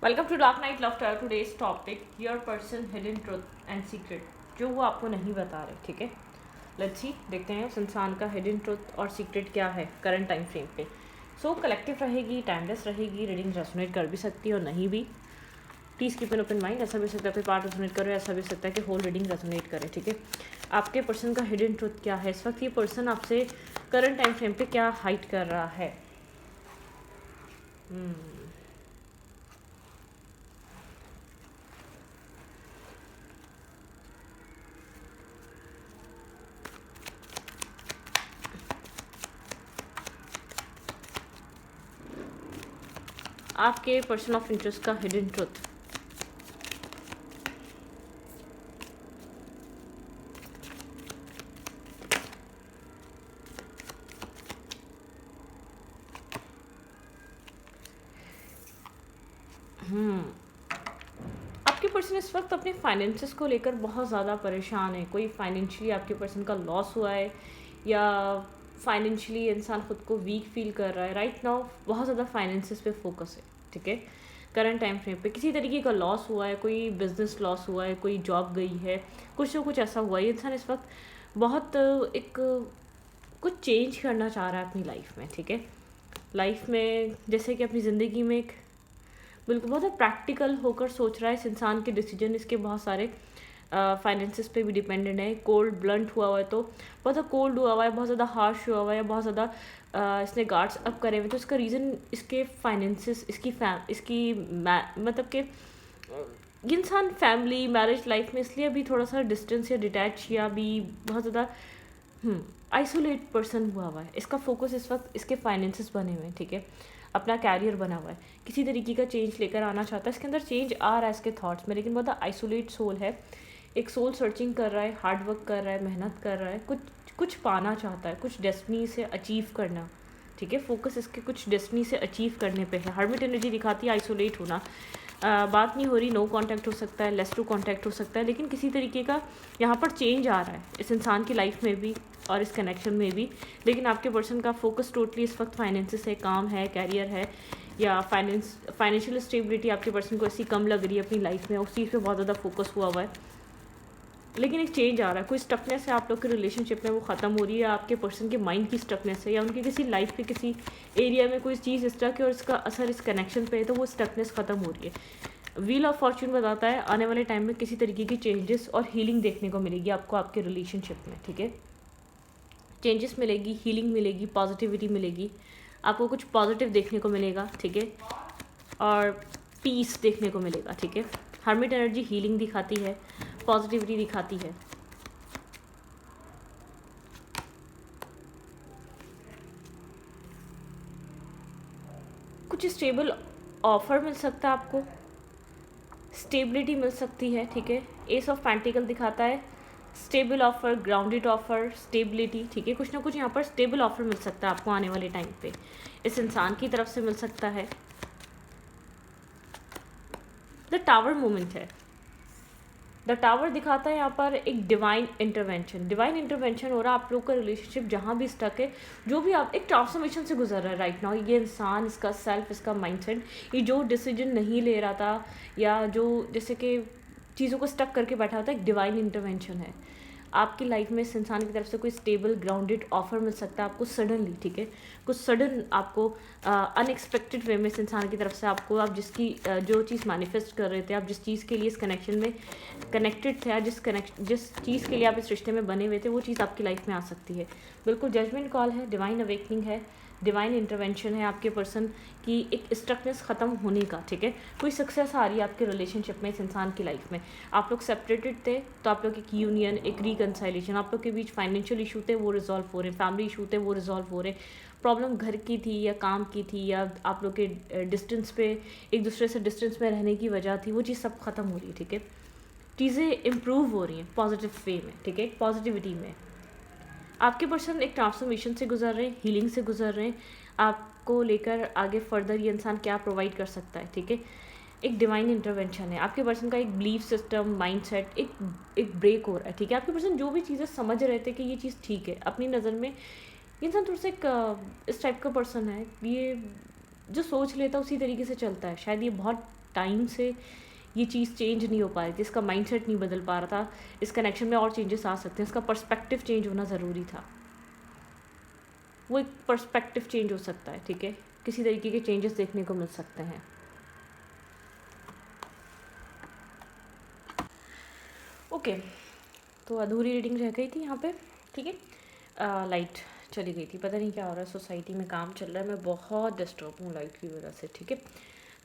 Welcome to dark night love today's topic your person hidden truth and secret, जो वो आपको नहीं बता रहे। ठीक है, लेट्स सी, देखते हैं उस इंसान का हिडन ट्रुथ और सीक्रेट क्या है करंट टाइम फ्रेम पे। सो कलेक्टिव रहेगी, टाइमलेस रहेगी, रीडिंग रेजोनेट कर भी सकती है और नहीं भी। Please keep an open mind. ऐसा भी हो सकता है कोई पार्ट रेजोनेट करे, ऐसा भी हो सकता है कि होल रीडिंग रेजोनेट करे। ठीक है, आपके पर्सन का हिडन ट्रुथ क्या है इस वक्त, ये पर्सन आपसे करंट टाइम फ्रेम पे क्या हाइड कर रहा है। आपके पर्सन ऑफ इंटरेस्ट का हिडन ट्रुथ। आपके पर्सन इस वक्त अपने फाइनेंसेस को लेकर बहुत ज़्यादा परेशान है। कोई फाइनेंशियली आपके पर्सन का लॉस हुआ है या फाइनेंशियली इंसान खुद को वीक फील कर रहा है। राइट नाउ बहुत ज़्यादा फाइनेंसेस पे फोकस है। ठीक है, करंट टाइम फ्रेम पे किसी तरीके का लॉस हुआ है, कोई बिजनेस लॉस हुआ है, कोई जॉब गई है, कुछ ना कुछ ऐसा हुआ है। इंसान इस वक्त बहुत एक कुछ चेंज करना चाह रहा है अपनी लाइफ में। ठीक है, लाइफ में जैसे कि अपनी ज़िंदगी में एक बिल्कुल बहुत प्रैक्टिकल होकर सोच रहा है। इस इंसान के डिसीजन इसके बहुत सारे फाइनेंसिस पे भी डिपेंडेंट है। कोल्ड ब्लंट हुआ है तो बहुत ज़्यादा कोल्ड हुआ हुआ है, बहुत ज़्यादा हार्श हुआ हुआ है, बहुत ज़्यादा इसने गार्ड्स अप करे हुए। तो इसका रीज़न इसके फाइनेंसिस, इसकी मतलब कि ये इंसान फैमिली मैरिज लाइफ में इसलिए अभी थोड़ा सा डिस्टेंस या डिटैच या भी बहुत ज़्यादा आइसोलेट पर्सन हुआ हुआ है। इसका फोकस इस वक्त इसके फाइनेंसिस बने हुए हैं। ठीक है, अपना कैरियर बना हुआ है, किसी तरीके का चेंज लेकर आना चाहता है। इसके अंदर चेंज आ रहा है इसके थॉट्स में, लेकिन बहुत आइसोलेट सोल है। एक सोल सर्चिंग कर रहा है, हार्ड वर्क कर रहा है, मेहनत कर रहा है, कुछ पाना चाहता है, कुछ डेस्टिनी से अचीव करना। ठीक है, फोकस इसके कुछ डेस्टिनी से अचीव करने पे है। हर्मिट एनर्जी दिखाती है आइसोलेट होना। बात नहीं हो रही, नो कांटेक्ट हो सकता है, लेस टू कांटेक्ट हो सकता है, लेकिन किसी तरीके का यहाँ पर चेंज आ रहा है इस इंसान की लाइफ में भी और इस कनेक्शन में भी। लेकिन आपके पर्सन का फोकस टोटली इस वक्त फाइनेंसिस है, काम है, कैरियर है, या फाइनेंशियल स्टेबिलिटी आपके पर्सन को ऐसी कम लग रही है अपनी लाइफ में, उस चीज़ पे बहुत ज़्यादा फोकस हुआ हुआ है। लेकिन एक चेंज आ रहा है, कोई स्टकनेस है आप लोग के रिलेशनशिप में, वो ख़त्म हो रही है। आपके पर्सन के माइंड की स्टकनेस है, या उनकी किसी लाइफ के किसी एरिया में कोई चीज़ स्टक है और इसका असर इस कनेक्शन पे है, तो वो स्टकनेस ख़त्म हो रही है। व्हील ऑफ फॉर्चून बताता है आने वाले टाइम में किसी तरीके की चेंजेस और हीलिंग देखने को मिलेगी आपको आपके रिलेशनशिप में। ठीक है, चेंजेस मिलेगी, हीलिंग मिलेगी, पॉजिटिविटी मिलेगी, आपको कुछ पॉजिटिव देखने को मिलेगा। ठीक है, और पीस देखने को मिलेगा। ठीक है, हर्मिट एनर्जी हीलिंग दिखाती है, पॉजिटिविटी दिखाती है। कुछ स्टेबल ऑफर मिल सकता है आपको, स्टेबिलिटी मिल सकती है। ठीक है, एस ऑफ पेंटिकल दिखाता है stable offer, grounded offer, stability. ठीक है, कुछ ना कुछ यहाँ पर स्टेबल ऑफर मिल सकता है आपको आने वाले टाइम पे, इस इंसान की तरफ से मिल सकता है। द टावर मोमेंट है, द टावर दिखाता है यहाँ पर एक डिवाइन इंटरवेंशन हो रहा है। आप लोग का रिलेशनशिप जहाँ भी स्टक है, जो भी आप एक ट्रांसफॉर्मेशन से गुजर रहा है राइट नाउ, ये इंसान, इसका सेल्फ, इसका माइंडसेट, ये जो डिसीजन नहीं ले रहा था या जो जैसे कि चीज़ों को स्टक करके बैठा होता है, एक डिवाइन इंटरवेंशन है आपकी लाइफ में। इस इंसान की तरफ से कोई स्टेबल ग्राउंडेड ऑफर मिल सकता है आपको सडनली। ठीक है, कुछ सडन आपको अनएक्सपेक्टेड वे में इस इंसान की तरफ से आपको, आप जिसकी जो चीज़ मैनिफेस्ट कर रहे थे, आप जिस चीज़ के लिए इस कनेक्शन में कनेक्टेड थे, या जिस चीज़ के लिए आप इस रिश्ते में बने हुए थे, वो चीज़ आपकी लाइफ में आ सकती है। बिल्कुल जजमेंट कॉल है, डिवाइन अवेकनिंग है, डिवाइन इंटरवेंशन है आपके पर्सन की एक स्ट्रकनेस ख़त्म होने का। ठीक है, कोई सक्सेस आ रही है आपके रिलेशनशिप में, इस इंसान की लाइफ में। आप लोग सेपरेटेड थे तो आप लोग एक यूनियन, एक रिकनसाइलेशन, आप लोग के बीच फाइनेंशियल इशू थे वो रिजॉल्व हो रहे, फैमिली इशू थे वो रिजॉल्व हो रहे, प्रॉब्लम घर की थी या काम की थी, या आप लोग के डिस्टेंस पे एक दूसरे से डिस्टेंस में रहने की वजह थी, वो चीज़ सब ख़त्म हो रही है। ठीक है, चीज़ें इम्प्रूव हो रही हैं पॉजिटिव वे में। ठीक है, पॉजिटिविटी में आपके पर्सन एक ट्रांसफॉर्मेशन से गुजर रहे हैं, हीलिंग से गुजर रहे हैं। आपको लेकर आगे फर्दर ये इंसान क्या प्रोवाइड कर सकता है। ठीक है, एक डिवाइन इंटरवेंशन है आपके पर्सन का, एक बिलीफ सिस्टम, माइंडसेट एक ब्रेक हो रहा है। ठीक है, आपके पर्सन जो भी चीज़ें समझ रहे थे कि ये चीज़ ठीक है अपनी नज़र में, ये इंसान थोड़ा सा एक इस टाइप का पर्सन है, ये जो सोच लेता है उसी तरीके से चलता है। शायद ये बहुत टाइम से ये चीज़ चेंज नहीं हो पा रही थी, इसका माइंडसेट नहीं बदल पा रहा था, इस कनेक्शन में और चेंजेस आ सकते हैं, इसका पर्सपेक्टिव चेंज होना ज़रूरी था। वो एक पर्सपेक्टिव चेंज हो सकता है, ठीक है, किसी तरीके के चेंजेस देखने को मिल सकते हैं। ओके, तो अधूरी रीडिंग रह गई थी यहाँ पे, ठीक है। लाइट चली गई थी, पता नहीं क्या हो रहा है, सोसाइटी में काम चल रहा है, मैं बहुत डिस्टर्ब हूँ लाइट की वजह से, ठीक है।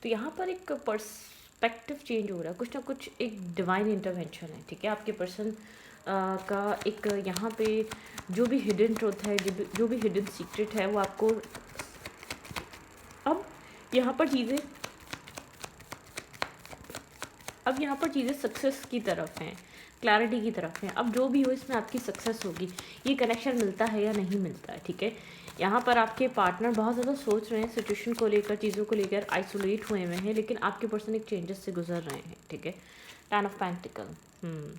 तो यहाँ पर एक पर्सपेक्टिव चेंज हो रहा है, कुछ ना कुछ एक डिवाइन इंटरवेंशन है, ठीक है। आपके पर्सन का एक यहाँ पे जो भी हिडन ट्रुथ है, जो भी हिडन सीक्रेट है, वो आपको अब यहाँ पर चीज़ें सक्सेस की तरफ हैं, क्लैरिटी की तरफ हैं। अब जो भी हो इसमें आपकी सक्सेस होगी, ये कनेक्शन मिलता है या नहीं मिलता है, ठीक है। यहाँ पर आपके पार्टनर बहुत ज़्यादा सोच रहे हैं सिचुएशन को लेकर, चीज़ों को लेकर, आइसोलेट हुए हुए हैं, लेकिन आपके पर्सन एक चेंजेस से गुजर रहे हैं, ठीक है। 10 ऑफ पेंटिकल,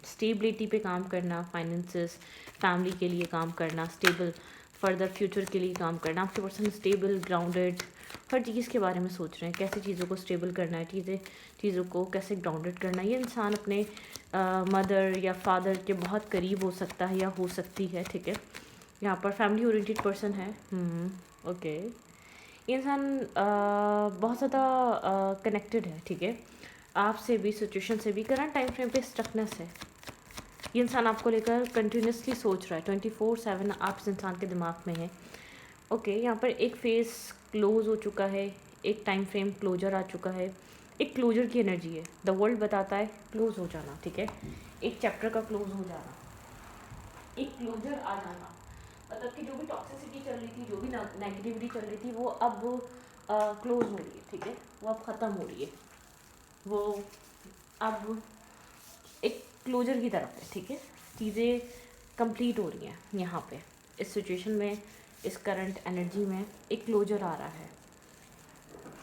स्टेबिलिटी पे काम करना, फाइनेंसेस, फैमिली के लिए काम करना, स्टेबल फर्दर फ्यूचर के लिए काम करना। आपके पर्सन स्टेबल, ग्राउंडेड, हर चीज़ के बारे में सोच रहे हैं, कैसे चीज़ों को स्टेबल करना है, चीज़ों को कैसे ग्राउंडेड करना है। ये इंसान अपने मदर या फादर के बहुत करीब हो सकता है या हो सकती है, ठीक है। यहाँ पर फैमिली ओरिएंटेड पर्सन है, ओके। ये इंसान बहुत ज़्यादा कनेक्टेड है, ठीक है, आपसे भी, सिचुएशन से भी। करंट टाइम फ्रेम पे स्टकनेस है, ये इंसान आपको लेकर कंटिन्यूसली सोच रहा है, 24/7 आप इस इंसान के दिमाग में है, ओके। यहाँ पर एक फेस क्लोज हो चुका है, एक टाइम फ्रेम क्लोजर आ चुका है, एक क्लोजर की एनर्जी है, द वर्ल्ड बताता है क्लोज हो जाना, ठीक है। एक चैप्टर का क्लोज हो जाना, एक क्लोजर आ जाना, मतलब कि जो भी टॉक्सिसिटी चल रही थी, जो भी नेगेटिविटी चल रही थी, वो अब क्लोज हो रही है, ठीक है, वो अब ख़त्म हो रही है, वो अब एक क्लोजर की तरफ है, ठीक है। चीज़ें कंप्लीट हो रही हैं यहाँ पे, इस सिचुएशन में, इस करंट एनर्जी में एक क्लोजर आ रहा है।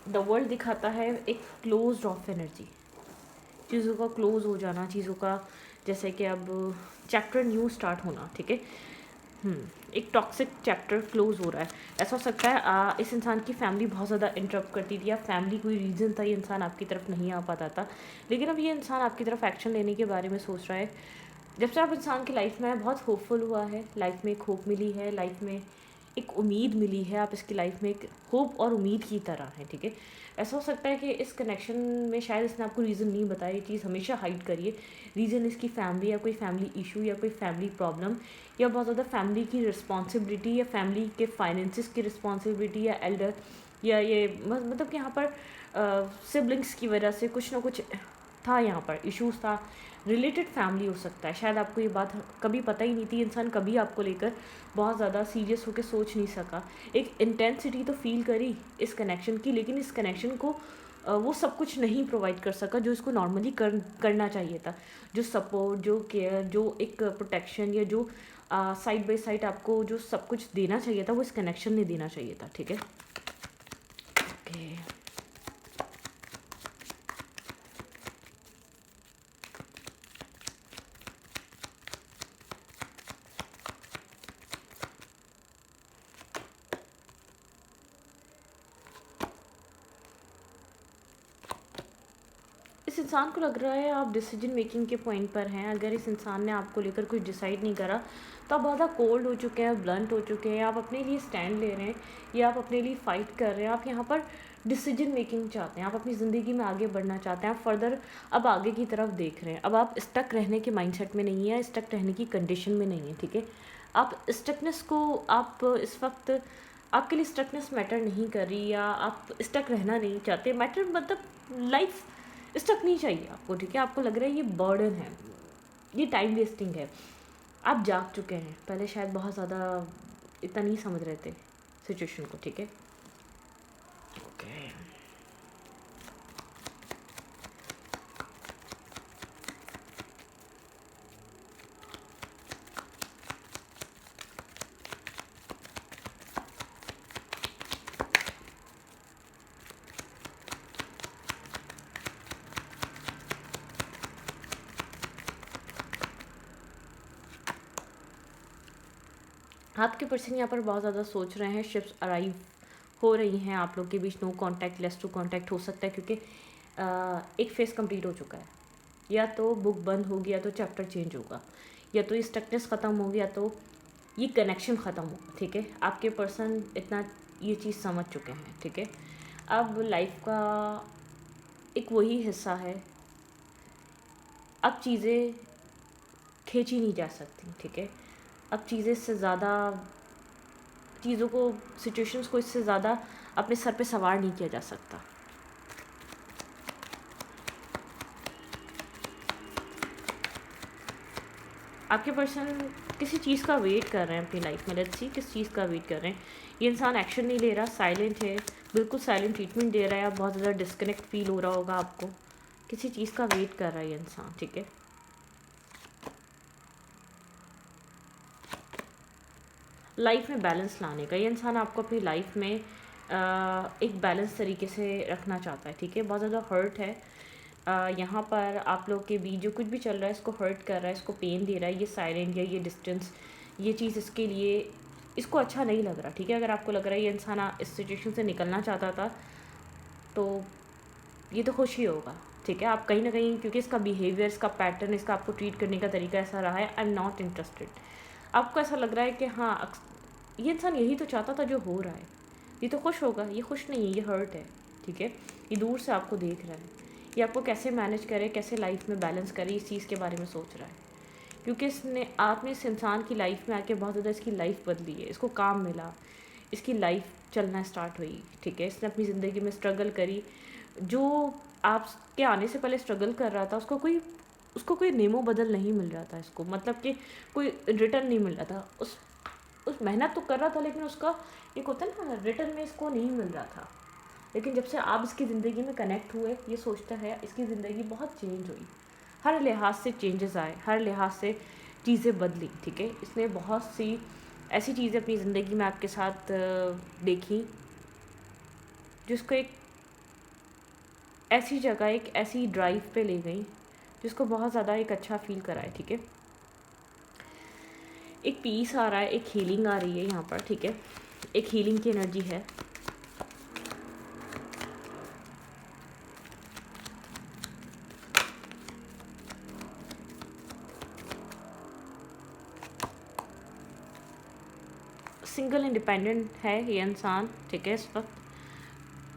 द वर्ल्ड दिखाता है एक क्लोज ऑफ एनर्जी, चीज़ों का क्लोज हो जाना, चीज़ों का जैसे कि अब चैप्टर न्यू स्टार्ट होना, ठीक है। एक टॉक्सिक चैप्टर क्लोज हो रहा है। ऐसा हो सकता है इस इंसान की फैमिली बहुत ज़्यादा इंटरप्ट करती थी, या फैमिली कोई रीज़न था ये इंसान आपकी तरफ नहीं आ पाता था, लेकिन अब ये इंसान आपकी तरफ एक्शन लेने के बारे में सोच रहा है। जब से आप इंसान की लाइफ में बहुत होपफुल हुआ है, लाइफ में एक होप मिली है, लाइफ में एक उम्मीद मिली है, आप इसकी लाइफ में एक होप और उम्मीद की तरह है, ठीक है। ऐसा हो सकता है कि इस कनेक्शन में शायद इसने आपको रीज़न नहीं बताया, ये चीज़ हमेशा हाइड करिए। रीज़न इसकी फैमिली, या कोई फैमिली इशू, या कोई फैमिली प्रॉब्लम, या बहुत ज़्यादा फैमिली की रिस्पॉन्सिबिलिटी, या फैमिली के फाइनेंसिस की रिस्पॉन्सिबिलिटी, या एल्डर, या ये मतलब कि यहाँ पर सिबलिंग्स की वजह से कुछ ना कुछ था, यहाँ पर इश्यूज़ था, रिलेटेड फैमिली हो सकता है। शायद आपको ये बात कभी पता ही नहीं थी, इंसान कभी आपको लेकर बहुत ज़्यादा सीरियस होकर सोच नहीं सका। एक इंटेंसिटी तो फील करी इस कनेक्शन की, लेकिन इस कनेक्शन को वो सब कुछ नहीं प्रोवाइड कर सका जो इसको नॉर्मली करना चाहिए था। जो सपोर्ट, जो केयर, जो एक प्रोटेक्शन, या जो साइड बाय साइड आपको जो सब कुछ देना चाहिए था, वो इस कनेक्शन ने देना चाहिए था, ठीक है। ओके, इस इंसान को लग रहा है आप डिसीजन मेकिंग के पॉइंट पर हैं। अगर इस इंसान ने आपको लेकर कुछ डिसाइड नहीं करा, तो आप ज़्यादा कोल्ड हो चुके हैं, ब्लंट हो चुके हैं, आप अपने लिए स्टैंड ले रहे हैं, या आप अपने लिए फ़ाइट कर रहे हैं। आप यहाँ पर डिसीजन मेकिंग चाहते हैं, आप अपनी ज़िंदगी में आगे बढ़ना चाहते हैं, आप फर्दर अब आगे की तरफ देख रहे हैं। अब आप स्टक रहने के माइंडसेट में नहीं है, स्टक रहने की कंडीशन में नहीं है, ठीक है। आप स्टकनेस को, आप इस वक्त आपके लिए स्टकनेस मैटर नहीं कर रही, या आप स्टक रहना नहीं चाहते। मैटर मतलब लाइफ स्टक नहीं चाहिए आपको, ठीक है। आपको लग रहा है ये बर्डन है, ये टाइम वेस्टिंग है, आप जाग चुके हैं। पहले शायद बहुत ज़्यादा इतना नहीं समझ रहे थे सिचुएशन को, ठीक है। ओके, आपके पर्सन यहाँ पर बहुत ज़्यादा सोच रहे हैं। शिप्स अराइव हो रही हैं आप लोग के बीच, no contact, less to contact हो सकता है, क्योंकि एक फेज़ कंप्लीट हो चुका है, या तो बुक बंद होगी या तो चैप्टर चेंज होगा, या तो ये स्टकनेस ख़त्म होगी या तो ये कनेक्शन ख़त्म होगा, ठीक है। आपके पर्सन इतना ये चीज़ समझ चुके हैं, ठीक है। अब लाइफ का एक वही हिस्सा है, अब चीज़ें खींची नहीं जा सकती, ठीक है। अब चीज़ें इससे ज़्यादा, चीज़ों को, सिचुएशंस को इससे ज़्यादा अपने सर पे सवार नहीं किया जा सकता। आपके पर्सन किसी चीज़ का वेट कर रहे हैं अपनी लाइफ में, लेट्स सी किस चीज़ का वेट कर रहे हैं। ये इंसान एक्शन नहीं ले रहा, साइलेंट है, बिल्कुल साइलेंट ट्रीटमेंट दे रहा है, बहुत ज़्यादा डिस्कनेक्ट फील हो रहा होगा आपको। किसी चीज़ का वेट कर रहा है ये इंसान, ठीक है। लाइफ में बैलेंस लाने का ये इंसान आपको अपनी लाइफ में एक बैलेंस तरीके से रखना चाहता है, ठीक है। बहुत ज़्यादा हर्ट है यहाँ पर आप लोग के बीच, जो कुछ भी चल रहा है इसको हर्ट कर रहा है, इसको पेन दे रहा है, ये साइलेंट या ये डिस्टेंस, ये चीज़ इसके लिए, इसको अच्छा नहीं लग रहा, ठीक है। अगर आपको लग रहा है ये इंसान इस सिचुएशन से निकलना चाहता था, तो ये तो खुश ही होगा, ठीक है। आप कहीं ना कहीं, क्योंकि इसका बिहेवियर, इसका पैटर्न, इसका आपको ट्रीट करने का तरीका ऐसा रहा है, आई एम नॉट इंटरेस्टेड। आपको ऐसा लग रहा है कि हाँ, ये इंसान यही तो चाहता था जो हो रहा है, ये तो खुश होगा, ये खुश नहीं है, ये हर्ट है, ठीक है। ये दूर से आपको देख रहा है, ये आपको कैसे मैनेज करे, कैसे लाइफ में बैलेंस करे, इस चीज़ के बारे में सोच रहा है। क्योंकि आपने इस इंसान की लाइफ में आके बहुत ज़्यादा इसकी लाइफ बदली है, इसको काम मिला, इसकी लाइफ चलना स्टार्ट हुई, ठीक है। इसने अपनी ज़िंदगी में स्ट्रगल करी, जो आपके आने से पहले स्ट्रगल कर रहा था उसको कोई नेमो बदल नहीं मिल रहा था, इसको मतलब कि कोई रिटर्न नहीं मिल रहा था। उस मेहनत तो कर रहा था, लेकिन उसका एक होता है ना, रिटर्न में इसको नहीं मिल रहा था। लेकिन जब से आप इसकी ज़िंदगी में कनेक्ट हुए, ये सोचता है, इसकी ज़िंदगी बहुत चेंज हुई, हर लिहाज से चेंजेस आए, हर लिहाज से चीज़ें बदली, ठीक है। इसने बहुत सी ऐसी चीज़ें अपनी ज़िंदगी में आपके साथ देखी, जिसको एक ऐसी जगह, एक ऐसी ड्राइव पे ले गई जिसको बहुत ज़्यादा एक अच्छा फील कराए, ठीक है। एक पीस आ रहा है, एक हीलिंग आ रही है यहाँ पर, ठीक है। एक हीलिंग की एनर्जी है। सिंगल इंडिपेंडेंट है ये इंसान, ठीक है। इस वक्त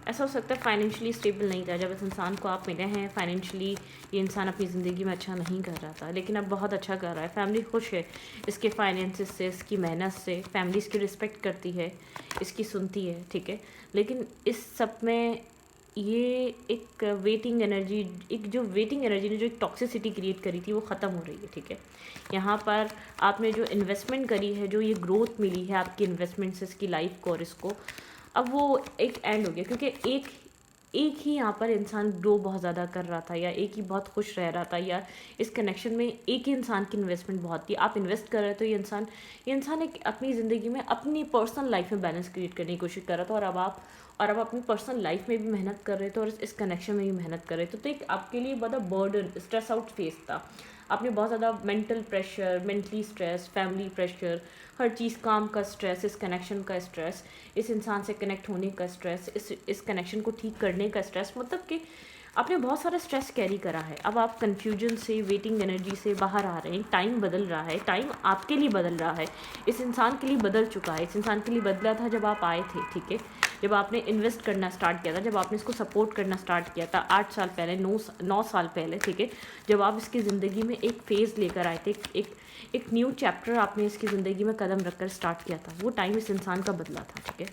ऐसा हो सकता है फाइनेंशियली स्टेबल नहीं था, जब इस इंसान को आप मिले हैं, फाइनेंशियली ये इंसान अपनी ज़िंदगी में अच्छा नहीं कर रहा था, लेकिन अब बहुत अच्छा कर रहा है। फैमिली खुश है इसके फाइनेंसिस से, इसकी मेहनत से, फैमिली इसकी रिस्पेक्ट करती है, इसकी सुनती है, ठीक है। लेकिन इस सब में ये एक वेटिंग एनर्जी, एक जो वेटिंग एनर्जी ने जो एक टॉक्सिसिटी क्रिएट करी थी, वो ख़त्म हो रही है, ठीक है। यहाँ पर आपने जो इन्वेस्टमेंट करी है, जो ये ग्रोथ मिली है आपकी इन्वेस्टमेंट से इसकी लाइफ को और इसको, अब वो एक एंड हो गया। क्योंकि एक ही यहाँ पर इंसान ग्रो बहुत ज़्यादा कर रहा था, या एक ही बहुत खुश रह रहा था, या इस कनेक्शन में एक ही इंसान की इन्वेस्टमेंट बहुत थी। आप इन्वेस्ट कर रहे थे, तो ये इंसान एक अपनी ज़िंदगी में अपनी पर्सनल लाइफ में बैलेंस क्रिएट करने की कोशिश कर रहा था, और अब अपनी पर्सनल लाइफ में भी मेहनत कर रहे थे और इस कनेक्शन में भी मेहनत कर रहे थे। तो एक आपके लिए बहुत बर्डन, स्ट्रेस आउट फेस था। आपने बहुत ज़्यादा mental pressure, mentally stress, family pressure, हर चीज़, काम का स्ट्रेस, इस कनेक्शन का स्ट्रेस, इस इंसान से कनेक्ट होने का स्ट्रेस, इस कनेक्शन को ठीक करने का स्ट्रेस, मतलब कि आपने बहुत सारा स्ट्रेस कैरी करा है। अब आप कन्फ्यूजन से, वेटिंग एनर्जी से बाहर आ रहे हैं। टाइम बदल रहा है, टाइम आपके लिए बदल रहा है, इस इंसान के लिए बदल चुका है। इस इंसान के लिए बदला था जब आप आए थे, ठीक है, जब आपने इन्वेस्ट करना स्टार्ट किया था, जब आपने इसको सपोर्ट करना स्टार्ट किया था 8 साल पहले, 9 साल पहले, ठीक है। जब आप इसकी ज़िंदगी में एक फ़ेज़ लेकर आए थे, एक न्यू चैप्टर आपने इसकी ज़िंदगी में कदम रखकर स्टार्ट किया था, वो टाइम इस इंसान का बदला था, ठीक है।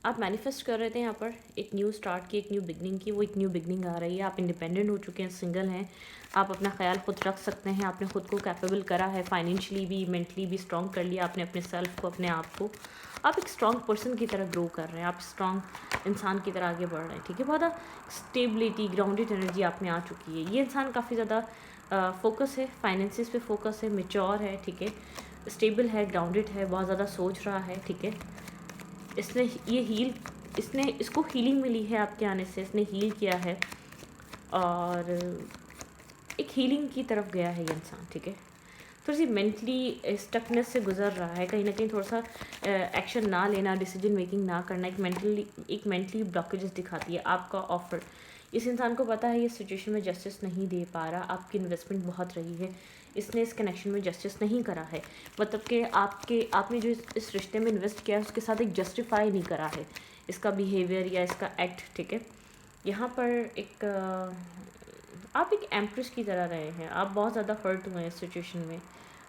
आप मैनिफेस्ट कर रहे थे यहाँ पर एक न्यू स्टार्ट की, एक न्यू बिगनिंग की, वो एक न्यू बिगनिंग आ रही है। आप इंडिपेंडेंट हो चुके हैं, सिंगल हैं, आप अपना ख्याल खुद रख सकते हैं, आपने खुद को कैपेबल करा है, फाइनेंशियली भी, मेंटली भी स्ट्रॉन्ग कर लिया आपने अपने सेल्फ को, अपने आप को। आप एक स्ट्रॉन्ग पर्सन की तरह ग्रो कर रहे हैं, आप स्ट्रॉन्ग इंसान की तरह आगे बढ़ रहे हैं, ठीक है। बहुत स्टेबिलिटी, ग्राउंडेड एनर्जी आप में आ चुकी है। ये इंसान काफ़ी ज़्यादा फोकस है, फाइनेंसिस पे फोकस है, मेच्योर है, ठीक है, स्टेबल है, ग्राउंडेड है, बहुत ज़्यादा सोच रहा है, ठीक है। इसको हीलिंग मिली है आपके आने से, इसने हील किया है और एक हीलिंग की तरफ गया है ये इंसान, ठीक है। थोड़ी सी मेंटली स्टकनेस से गुजर रहा है, कहीं ना कहीं थोड़ा सा एक्शन ना लेना, डिसीजन मेकिंग ना करना, एक मेंटली ब्लॉकेजेस दिखाती है आपका ऑफर। इस इंसान को पता है ये सिचुएशन में जस्टिस नहीं दे पा रहा, आपकी इन्वेस्टमेंट बहुत रही है, इसने इस कनेक्शन में जस्टिस नहीं करा है, मतलब कि आपने जो इस रिश्ते में इन्वेस्ट किया है उसके साथ एक जस्टिफाई नहीं करा है इसका बिहेवियर या इसका एक्ट, ठीक है। यहाँ पर आप एक एम्प्रेस की तरह रहे हैं, आप बहुत ज़्यादा हर्ट हुए हैं इस सिचुएशन में,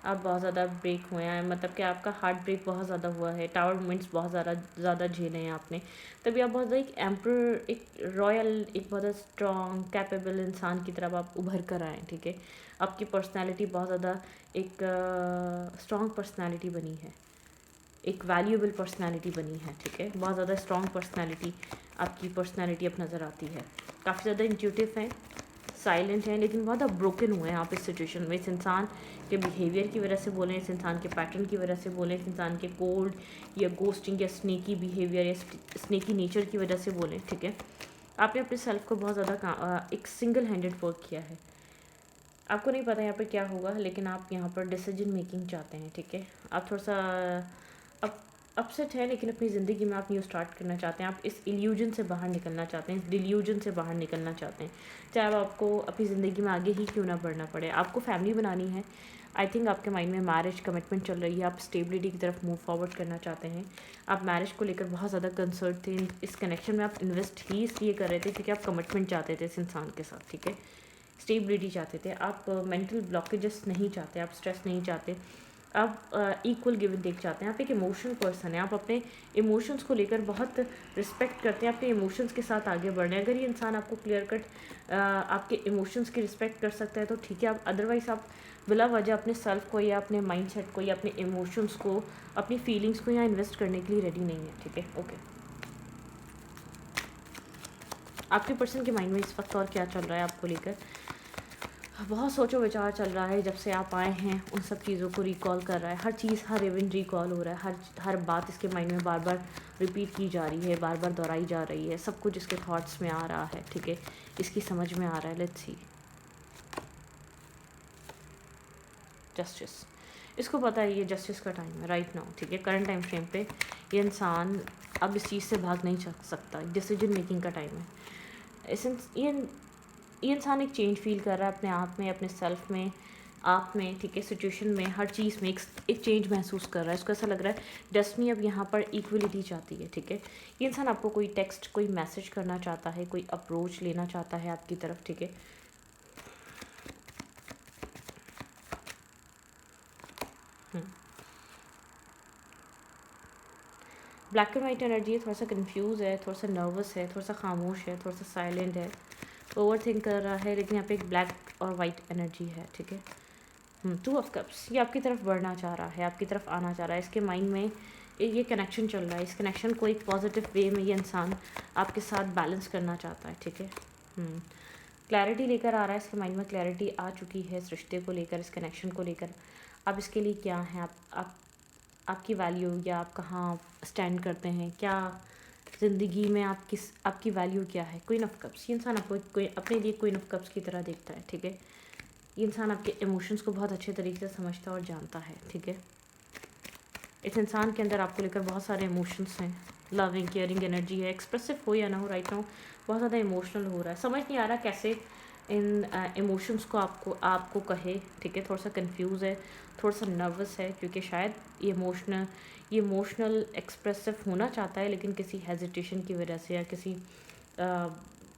आप बहुत ज़्यादा ब्रेक हुए हैं, मतलब कि आपका हार्ट ब्रेक बहुत ज़्यादा हुआ है, टावर मोमेंट्स बहुत ज़्यादा झेले हैं आपने, तभी आप बहुत ज़्यादा एक एम्पर, एक रॉयल, एक बहुत ज़्यादा स्ट्रॉन्ग कैपेबल इंसान की तरफ आप उभर कर आए, ठीक है। आपकी पर्सनैलिटी बहुत ज़्यादा एक स्ट्रॉन्ग पर्सनैलिटी बनी है, एक वैल्यूएबल पर्सनैलिटी बनी है, ठीक है। बहुत ज़्यादा स्ट्रॉन्ग पर्सनैलिटी आपकी पर्सनैलिटी अब नज़र आती है, काफ़ी ज़्यादा इंट्यूटिव हैं, साइलेंट हैं, लेकिन बहुत ज़्यादा ब्रोकन हुए हैं आप इस सिचुएशन में। इस इंसान के बिहेवियर की वजह से बोलें, इस इंसान के पैटर्न की वजह से बोलें, इस इंसान के कोल्ड या गोस्टिंग या स्नेकी बिहेवियर या स्नेकी नेचर की वजह से बोलें, ठीक है। आपने अपने सेल्फ को बहुत ज़्यादा एक सिंगल हैंडेड वर्क किया है, आपको नहीं पता यहाँ पर क्या होगा, लेकिन आप यहाँ पर डिसीजन मेकिंग चाहते हैं, ठीक है। आप थोड़ा सा अपसेट है, लेकिन अपनी ज़िंदगी में आप न्यू स्टार्ट करना चाहते हैं, आप इस इल्यूजन से बाहर निकलना चाहते हैं, इस डिल्यूजन से बाहर निकलना चाहते हैं, चाहे अब आपको अपनी ज़िंदगी में आगे ही क्यों ना बढ़ना पड़े। आपको फैमिली बनानी है, आई थिंक आपके माइंड में मैरिज कमिटमेंट चल रही है, आप स्टेबिलिटी की तरफ मूव फॉरवर्ड करना चाहते हैं, आप मैरिज को लेकर बहुत ज़्यादा कंसर्न थे, इस कनेक्शन में आप इन्वेस्ट ही इसलिए कर रहे थे क्योंकि आप कमिटमेंट चाहते थे इस इंसान के साथ, ठीक है। स्टेबिलिटी चाहते थे आप, मेंटल ब्लॉकेजेस नहीं चाहते, आप स्ट्रेस नहीं चाहते, आप इक्वल गिव एंड टेक चाहते हैं, आप एक इमोशनल पर्सन हैं, आप अपने इमोशंस को लेकर बहुत रिस्पेक्ट करते हैं, अपने इमोशंस के साथ आगे बढ़ रहे हैं। अगर ये इंसान आपको क्लियर कट आपके इमोशंस की रिस्पेक्ट कर सकता है तो ठीक है, आप अदरवाइज़ आप बिला वजह अपने सेल्फ को या अपने माइंडसेट को या अपने इमोशंस को, अपनी फीलिंग्स को यहाँ इन्वेस्ट करने के लिए रेडी नहीं है, ठीक है। ओके, आपके पर्सन के माइंड में इस वक्त और क्या चल रहा है आपको लेकर? बहुत सोचो विचार चल रहा है, जब से आप आए हैं उन सब चीज़ों को रिकॉल कर रहा है, हर चीज़, हर इवेंट रिकॉल हो रहा है, हर बात इसके माइंड में बार बार रिपीट की जा रही है, बार बार दोहराई जा रही है, सब कुछ इसके थॉट्स में आ रहा है, ठीक है, इसकी समझ में आ रहा है। लेट्स सी, जस्टिस, इसको पता है ये जस्टिस का टाइम है राइट नाउ, ठीक है। करंट टाइम फ्रेम पे ये इंसान अब इस चीज़ से भाग नहीं सकता, डिसीजन मेकिंग का टाइम है। ये इंसान एक चेंज फील कर रहा है अपने आप में, अपने सेल्फ में, आप में, ठीक है, सिचुएशन में, हर चीज़ में एक चेंज महसूस कर रहा है। इसको ऐसा लग रहा है डेस्टिनी अब यहाँ पर इक्वलिटी चाहती है, ठीक है। ये इंसान आपको कोई टेक्स्ट, कोई मैसेज करना चाहता है, कोई अप्रोच लेना चाहता है आपकी तरफ, ठीक है। ब्लैक एंड वाइट एनर्जी है, थोड़ा सा कंफ्यूज है, थोड़ा सा नर्वस है, थोड़ा सा खामोश है, थोड़ा सा साइलेंट है, ओवर थिंक कर रहा है, लेकिन यहाँ पे एक ब्लैक और वाइट एनर्जी है, ठीक है। 2 ऑफ कप्स, ये आपकी तरफ बढ़ना चाह रहा है, आपकी तरफ आना चाह रहा है, इसके माइंड में ये कनेक्शन चल रहा है, इस कनेक्शन को एक पॉजिटिव वे में ये इंसान आपके साथ बैलेंस करना चाहता है, ठीक है। क्लैरिटी लेकर आ रहा है, इसके माइंड में क्लैरिटी आ चुकी है इस रिश्ते को लेकर, इस कनेक्शन को लेकर। अब इसके लिए क्या है, आप आपकी वैल्यू, या आप कहाँ स्टैंड करते हैं, क्या ज़िंदगी में आपकी वैल्यू क्या है। क्वीन ऑफ कप्स, ये इंसान आपको अपने लिए क्वीन ऑफ कप्स की तरह देखता है, ठीक है। ये इंसान आपके इमोशंस को बहुत अच्छे तरीके से समझता और जानता है, ठीक है। इस इंसान के अंदर आपको लेकर बहुत सारे इमोशंस हैं, लविंग केयरिंग एनर्जी है, एक्सप्रेसिव हो या ना हो राइट नाउ बहुत ज़्यादा इमोशनल हो रहा है, समझ नहीं आ रहा कैसे इन इमोशंस को आपको कहे, ठीक है। थोड़ा सा कंफ्यूज है, थोड़ा सा नर्वस है, क्योंकि शायद ये इमोशनल एक्सप्रेसिव होना चाहता है, लेकिन किसी हेजिटेशन की वजह से या किसी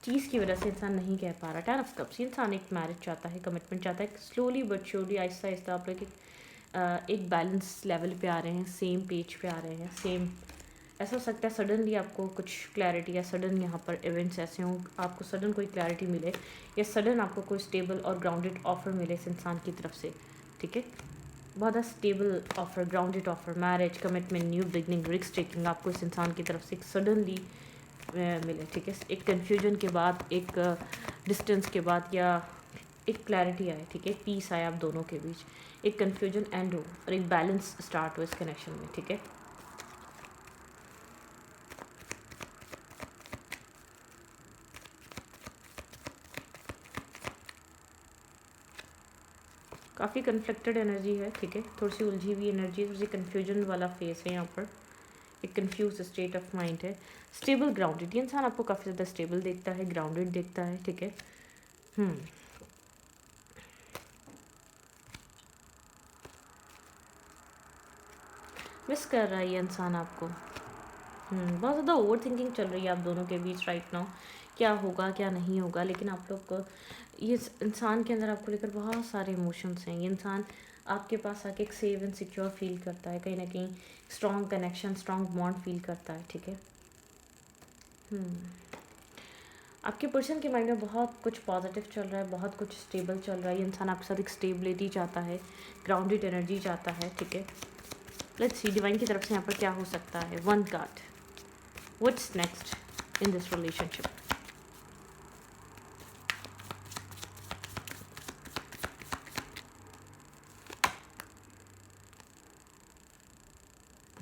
चीज़ की वजह से इंसान नहीं कह पा रहा। 10 ऑफ कप्स, ये इंसान एक मैरिज चाहता है, कमिटमेंट चाहता है, slowly but surely, Aahista Aahista आप लोग एक बैलेंस लेवल पे आ रहे हैं, सेम पेज पे आ रहे हैं, सेम। ऐसा हो सकता है सडनली आपको कुछ क्लैरिटी, या सडन यहाँ पर इवेंट्स ऐसे हों, आपको सडन कोई क्लैरिटी मिले, या सडन आपको कोई स्टेबल और ग्राउंडेड ऑफर मिले इस इंसान की तरफ से, ठीक है। बहुत stable offer, grounded offer, marriage, commitment, new beginning, risk taking आपको इस इंसान की तरफ से एक सडनली मिले, ठीक है। एक कन्फ्यूजन के बाद, एक डिस्टेंस के बाद, या एक क्लैरिटी आए, ठीक है, पीस आए आप दोनों के बीच, एक कन्फ्यूजन एंड हो और एक बैलेंस स्टार्ट हो इस कनेक्शन में, ठीक है। काफ़ी कन्फ्लिक्टेड एनर्जी है, ठीक है, थोड़ी सी उलझी हुई एनर्जी, थोड़ी सी कन्फ्यूजन वाला फेस है यहाँ पर, एक कन्फ्यूज स्टेट ऑफ माइंड है। स्टेबल ग्राउंडेड, ये इंसान आपको काफ़ी ज़्यादा स्टेबल देखता है, ग्राउंडेड देखता है, ठीक है। मिस कर रहा है ये इंसान आपको। बहुत ज़्यादा ओवर थिंकिंग चल रही है आप दोनों के बीच राइट नाउ, क्या होगा क्या नहीं होगा, लेकिन आप लोग को ये इंसान के अंदर आपको लेकर बहुत सारे इमोशंस हैं। ये इंसान आपके पास आके एक सेफ एंड सिक्योर फील करता है, कहीं ना कहीं strong connection, strong bond feel करता है, ठीक है। आपके पर्सन के माइंड में बहुत कुछ पॉजिटिव चल रहा है, बहुत कुछ स्टेबल चल रहा है। ये इंसान आपके साथ एक स्टेबिलिटी चाहता है, ग्राउंडेड एनर्जी चाहता है, ठीक है। लेट्स सी डिवाइन की तरफ से यहाँ पर क्या हो सकता है। One card, what's next in this relationship.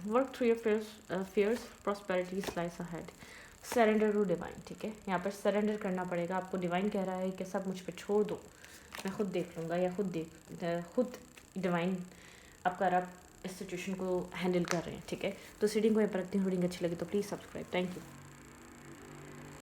Work through your fears, prosperity lies ahead, surrender to divine, ठीक है। यहाँ पर सरेंडर करना पड़ेगा आपको। डिवाइन कह रहा है कि सब मुझ पे छोड़ दो, मैं खुद देख लूँगा, या खुद डिवाइन आपका आप इस सिचुएशन को हैंडल कर रहे हैं, ठीक है। तो सीडिंग को यहाँ पर रखती हूँ। रीडिंग अच्छी लगी तो प्लीज़ सब्सक्राइब। Thank you.